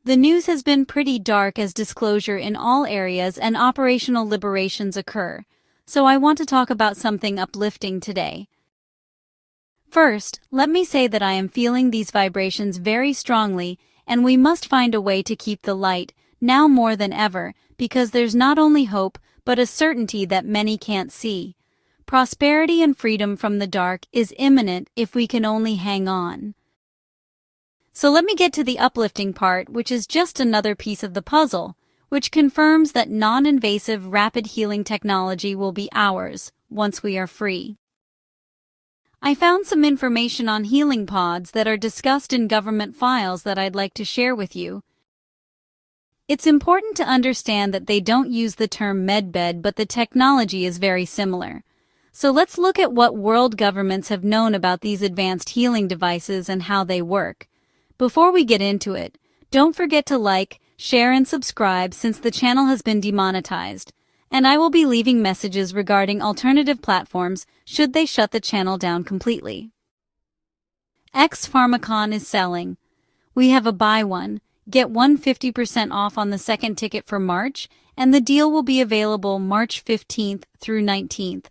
The news has been pretty dark as disclosure in all areas and operational liberations occur, so I want to talk about something uplifting today. First, let me say that I am feeling these vibrations very strongly, and we must find a way to keep the light, now more than ever, because there's not only hope, but a certainty that many can't see. Prosperity and freedom from the dark is imminent if we can only hang on. So let me get to the uplifting part, which is just another piece of the puzzle, which confirms that non-invasive rapid healing technology will be ours once we are free. I found some information on healing pods that are discussed in government files that I'd like to share with you. It's important to understand that they don't use the term medbed, but the technology is very similar. So let's look at what world governments have known about these advanced healing devices and how they work. Before we get into it, don't forget to like, share and subscribe since the channel has been demonetized, and I will be leaving messages regarding alternative platforms should they shut the channel down completely. X Pharmacon is selling. We have a buy one, get one 50% off on the second ticket for March, and the deal will be available March 15th through 19th.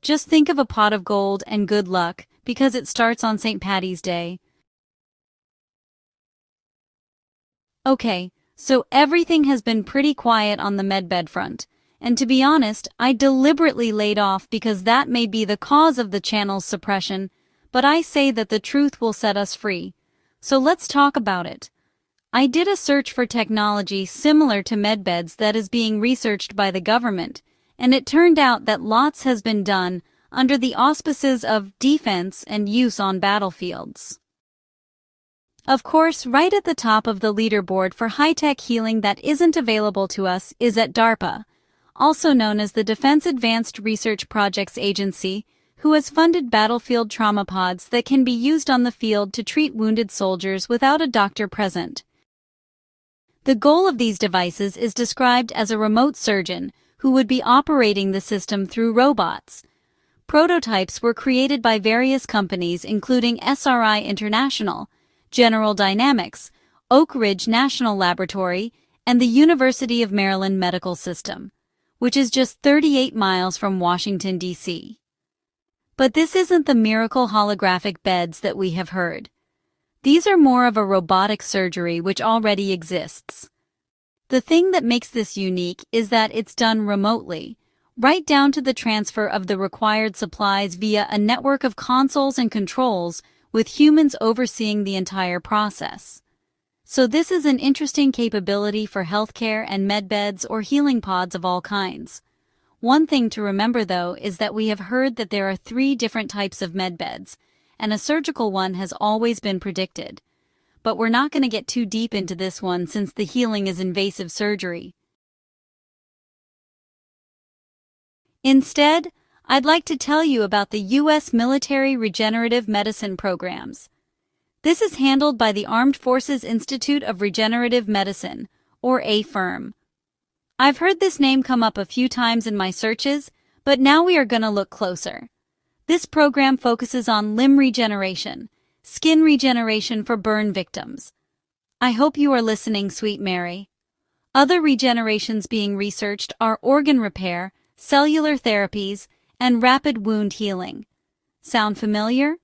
Just think of a pot of gold and good luck, because it starts on St. Paddy's Day. Okay, so everything has been pretty quiet on the medbed front, and to be honest, I deliberately laid off because that may be the cause of the channel's suppression, but I say that the truth will set us free. So let's talk about it. I did a search for technology similar to medbeds that is being researched by the government, and it turned out that lots has been done under the auspices of defense and use on battlefields. Of course, right at the top of the leaderboard for high-tech healing that isn't available to us is at DARPA, also known as the Defense Advanced Research Projects Agency, who has funded battlefield trauma pods that can be used on the field to treat wounded soldiers without a doctor present. The goal of these devices is described as a remote surgeon who would be operating the system through robots. Prototypes were created by various companies including SRI International, General Dynamics, Oak Ridge National Laboratory, and the University of Maryland Medical System, which is just 38 miles from Washington, D.C. But this isn't the miracle holographic beds that we have heard. These are more of a robotic surgery which already exists. The thing that makes this unique is that it's done remotely, right down to the transfer of the required supplies via a network of consoles and controls with humans overseeing the entire process. So this is an interesting capability for healthcare and medbeds or healing pods of all kinds. One thing to remember though is that we have heard that there are 3 different types of medbeds, and a surgical one has always been predicted. But we're not going to get too deep into this one since the healing is invasive surgery. Instead, I'd like to tell you about the U.S. military regenerative medicine programs. This is handled by the Armed Forces Institute of Regenerative Medicine, or AFIRM. I've heard this name come up a few times in my searches, but now we are going to look closer. This program focuses on limb regeneration, skin regeneration for burn victims. I hope you are listening, sweet Mary. Other regenerations being researched are organ repair, cellular therapies, and rapid wound healing. Sound familiar?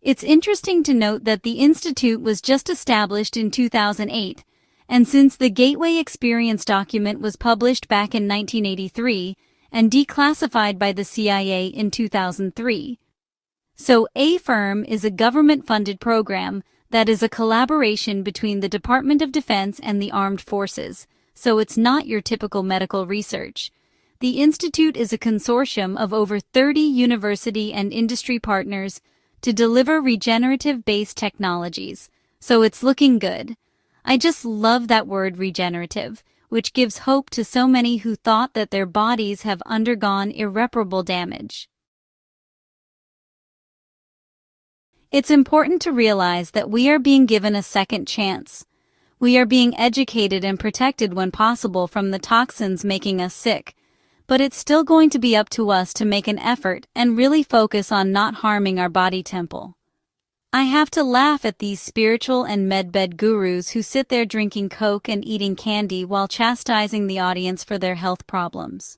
It's interesting to note that the institute was just established in 2008, and since the Gateway Experience document was published back in 1983 and declassified by the CIA in 2003. So AFIRM is a government-funded program that is a collaboration between the Department of Defense and the Armed Forces, so it's not your typical medical research. The institute is a consortium of over 30 university and industry partners to deliver regenerative-based technologies, so it's looking good. I just love that word regenerative, which gives hope to so many who thought that their bodies have undergone irreparable damage. It's important to realize that we are being given a second chance. We are being educated and protected when possible from the toxins making us sick, but it's still going to be up to us to make an effort and really focus on not harming our body temple. I have to laugh at these spiritual and medbed gurus who sit there drinking Coke and eating candy while chastising the audience for their health problems.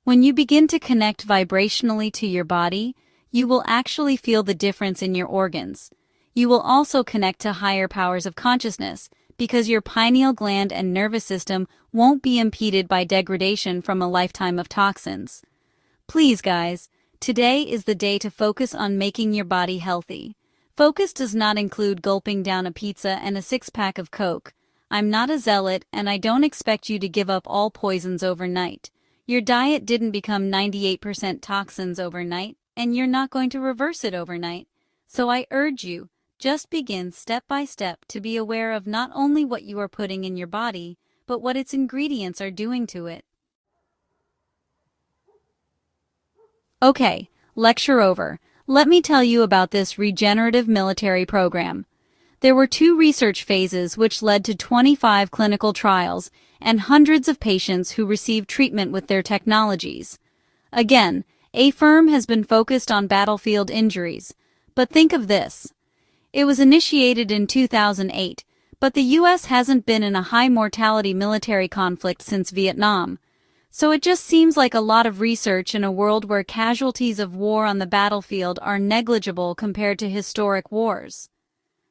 When you begin to connect vibrationally to your body, you will actually feel the difference in your organs. You will also connect to higher powers of consciousness, because your pineal gland and nervous system won't be impeded by degradation from a lifetime of toxins. Please, guys, today is the day to focus on making your body healthy. Focus does not include gulping down a pizza and a six-pack of Coke. I'm not a zealot, and I don't expect you to give up all poisons overnight. Your diet didn't become 98% toxins overnight, and you're not going to reverse it overnight. So I urge you, just begin step by step to be aware of not only what you are putting in your body, but what its ingredients are doing to it. Okay, lecture over. Let me tell you about this regenerative military program. There were 2 research phases which led to 25 clinical trials and hundreds of patients who received treatment with their technologies. Again, a firm has been focused on battlefield injuries, but think of this. It was initiated in 2008, but the U.S. hasn't been in a high-mortality military conflict since Vietnam. So it just seems like a lot of research in a world where casualties of war on the battlefield are negligible compared to historic wars.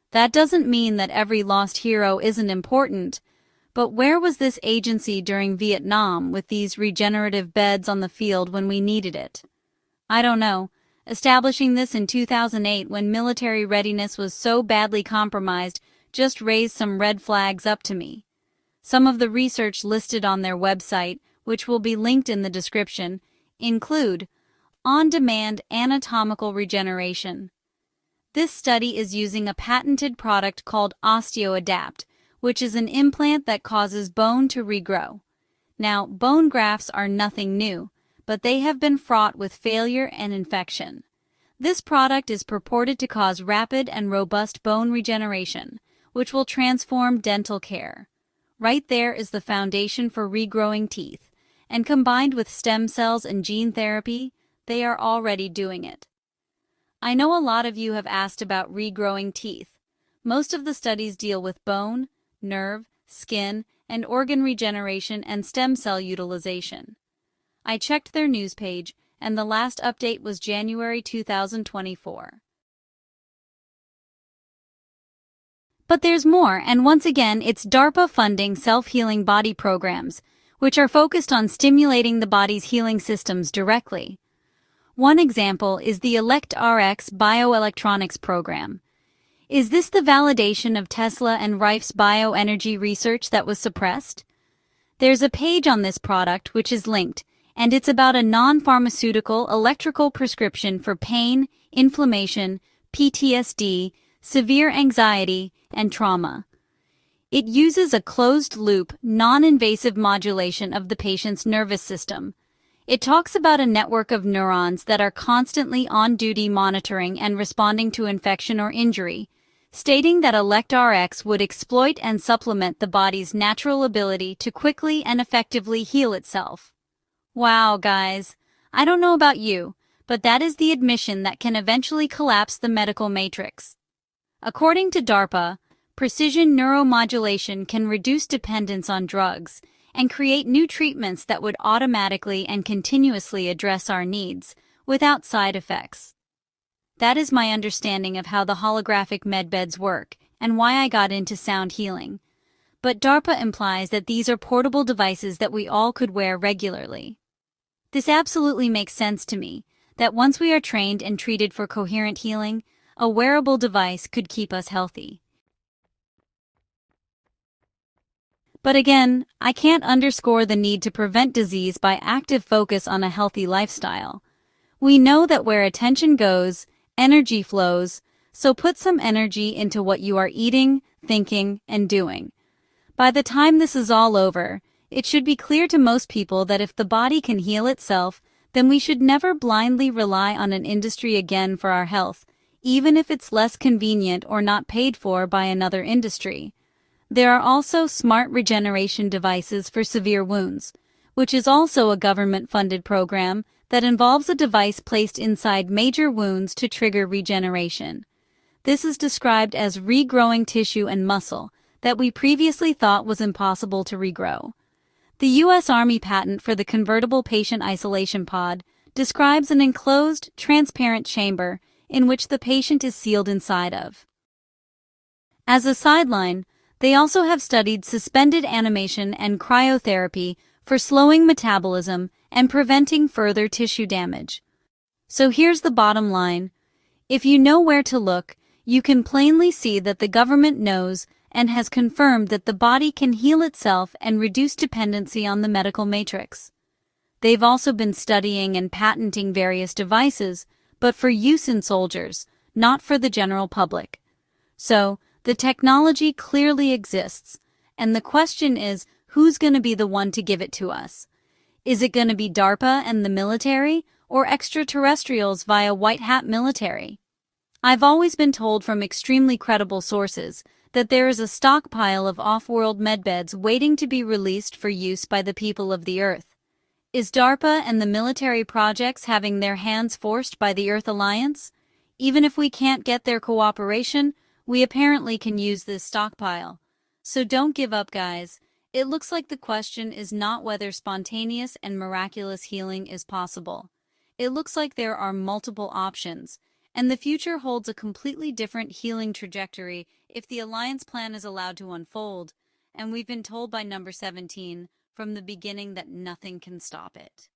That doesn't mean that every lost hero isn't important, but where was this agency during Vietnam with these regenerative beds on the field when we needed it? I don't know. Establishing this in 2008 when military readiness was so badly compromised just raised some red flags up to me. Some of the research listed on their website, which will be linked in the description, include on-demand anatomical regeneration. This study is using a patented product called OsteoAdapt, which is an implant that causes bone to regrow. Now, bone grafts are nothing new, but they have been fraught with failure and infection. This product is purported to cause rapid and robust bone regeneration, which will transform dental care. Right there is the foundation for regrowing teeth, and combined with stem cells and gene therapy, they are already doing it. I know a lot of you have asked about regrowing teeth. Most of the studies deal with bone, nerve, skin, and organ regeneration and stem cell utilization. I checked their news page, and the last update was January 2024. But there's more, and once again, it's DARPA funding self-healing body programs, which are focused on stimulating the body's healing systems directly. One example is the ElectRx Bioelectronics program. Is this the validation of Tesla and Rife's bioenergy research that was suppressed? There's a page on this product which is linked, and it's about a non-pharmaceutical electrical prescription for pain, inflammation, PTSD, severe anxiety, and trauma. It uses a closed-loop, non-invasive modulation of the patient's nervous system. It talks about a network of neurons that are constantly on duty monitoring and responding to infection or injury, stating that ElectRx would exploit and supplement the body's natural ability to quickly and effectively heal itself. Wow, guys. I don't know about you, but that is the admission that can eventually collapse the medical matrix. According to DARPA, precision neuromodulation can reduce dependence on drugs and create new treatments that would automatically and continuously address our needs without side effects. That is my understanding of how the holographic medbeds work and why I got into sound healing. But DARPA implies that these are portable devices that we all could wear regularly. This absolutely makes sense to me, that once we are trained and treated for coherent healing, a wearable device could keep us healthy. But again, I can't underscore the need to prevent disease by active focus on a healthy lifestyle. We know that where attention goes, energy flows, so put some energy into what you are eating, thinking, and doing. By the time this is all over, it should be clear to most people that if the body can heal itself, then we should never blindly rely on an industry again for our health, even if it's less convenient or not paid for by another industry. There are also smart regeneration devices for severe wounds, which is also a government-funded program that involves a device placed inside major wounds to trigger regeneration. This is described as regrowing tissue and muscle that we previously thought was impossible to regrow. The U.S. Army patent for the convertible patient isolation pod describes an enclosed, transparent chamber in which the patient is sealed inside of. As a sideline, they also have studied suspended animation and cryotherapy for slowing metabolism and preventing further tissue damage. So here's the bottom line. If you know where to look, you can plainly see that the government knows and has confirmed that the body can heal itself and reduce dependency on the medical matrix. They've also been studying and patenting various devices, but for use in soldiers, not for the general public. So, the technology clearly exists, and the question is, who's going to be the one to give it to us? Is it going to be DARPA and the military, or extraterrestrials via white hat military? I've always been told from extremely credible sources that there is a stockpile of off-world medbeds waiting to be released for use by the people of the Earth. Is DARPA and the military projects having their hands forced by the Earth Alliance? Even if we can't get their cooperation, we apparently can use this stockpile. So don't give up, guys. It looks like the question is not whether spontaneous and miraculous healing is possible. It looks like there are multiple options, and the future holds a completely different healing trajectory if the Alliance plan is allowed to unfold, and we've been told by number 17 from the beginning that nothing can stop it.